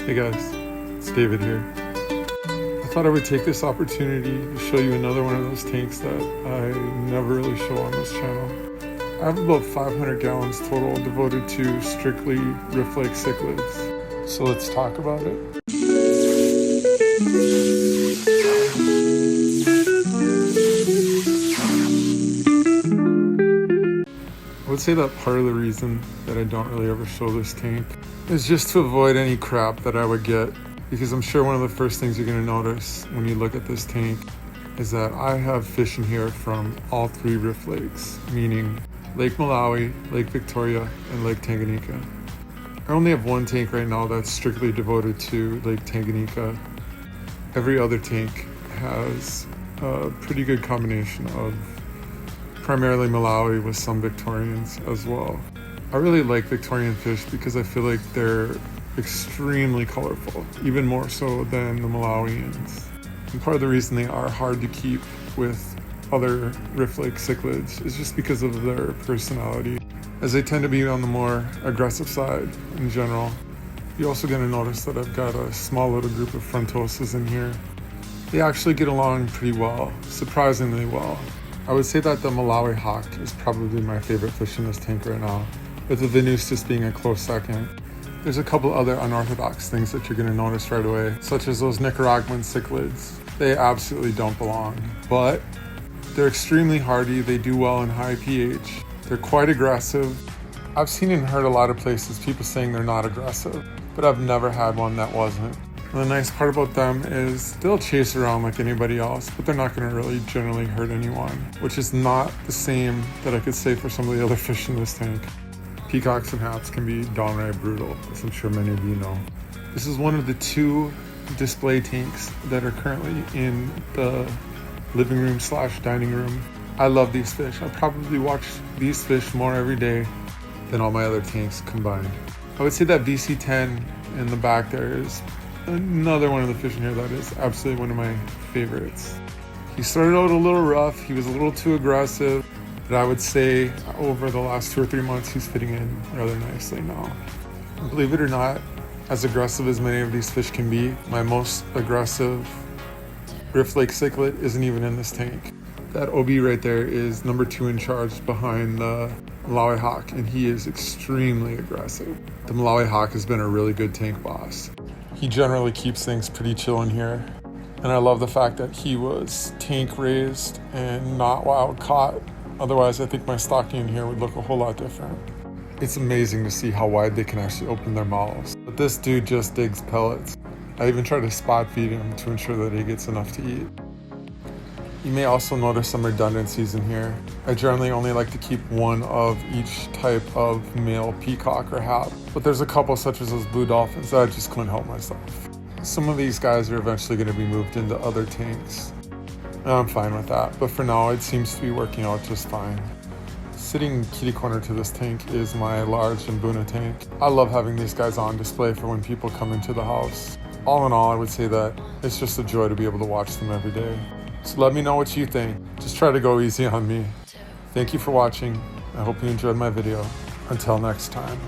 Hey guys, it's David here. I thought I would take this opportunity to show you another one of those tanks that I never really show on this channel. I have about 500 gallons total devoted to strictly Rift Lake cichlids. So let's talk about it. I would say that part of the reason that I don't really ever show this tank is just to avoid any crap that I would get, because I'm sure one of the first things you're going to notice when you look at this tank is that I have fish in here from all three Rift Lakes, meaning Lake Malawi, Lake Victoria, and Lake Tanganyika. I only have one tank right now that's strictly devoted to Lake Tanganyika. Every other tank has a pretty good combination of primarily Malawi with some Victorians as well. I really like Victorian fish because I feel like they're extremely colorful, even more so than the Malawians. And part of the reason they are hard to keep with other Rift Lake cichlids is just because of their personality, as they tend to be on the more aggressive side in general. You're also going to notice that I've got a small little group of frontoses in here. They actually get along pretty well, surprisingly well. I would say that the Malawi hawk is probably my favorite fish in this tank right now, with the Venustus being a close second. There's a couple other unorthodox things that you're going to notice right away, such as those Nicaraguan cichlids. They absolutely don't belong, but they're extremely hardy. They do well in high pH. They're quite aggressive. I've seen and heard a lot of places people saying they're not aggressive, but I've never had one that wasn't. And the nice part about them is they'll chase around like anybody else, but they're not going to really generally hurt anyone, which is not the same that I could say for some of the other fish in this tank. Peacocks and hats can be downright brutal, as I'm sure many of you know. This is one of the two display tanks that are currently in the living room / dining room. I love these fish. I probably watch these fish more every day than all my other tanks combined. I would say that VC10 in the back there is another one of the fish in here that is absolutely one of my favorites. He started out a little rough, he was a little too aggressive, but I would say over the last 2 or 3 months he's fitting in rather nicely now. Believe it or not, as aggressive as many of these fish can be, my most aggressive Rift Lake cichlid isn't even in this tank. That OB right there is number 2 in charge behind the Malawi hawk, and he is extremely aggressive. The Malawi hawk has been a really good tank boss. He generally keeps things pretty chill in here, and I love the fact that he was tank raised and not wild caught. Otherwise, I think my stocking in here would look a whole lot different. It's amazing to see how wide they can actually open their mouths. But this dude just digs pellets. I even try to spot feed him to ensure that he gets enough to eat. You may also notice some redundancies in here. I generally only like to keep one of each type of male peacock or hat, but there's a couple such as those blue dolphins that I just couldn't help myself. Some of these guys are eventually going to be moved into other tanks, and I'm fine with that, but for now it seems to be working out just fine. Sitting kitty corner to this tank is my large Mbuna tank. I love having these guys on display for when people come into the house. All in all, I would say that it's just a joy to be able to watch them every day. So let me know what you think. Just try to go easy on me. Thank you for watching. I hope you enjoyed my video. Until next time.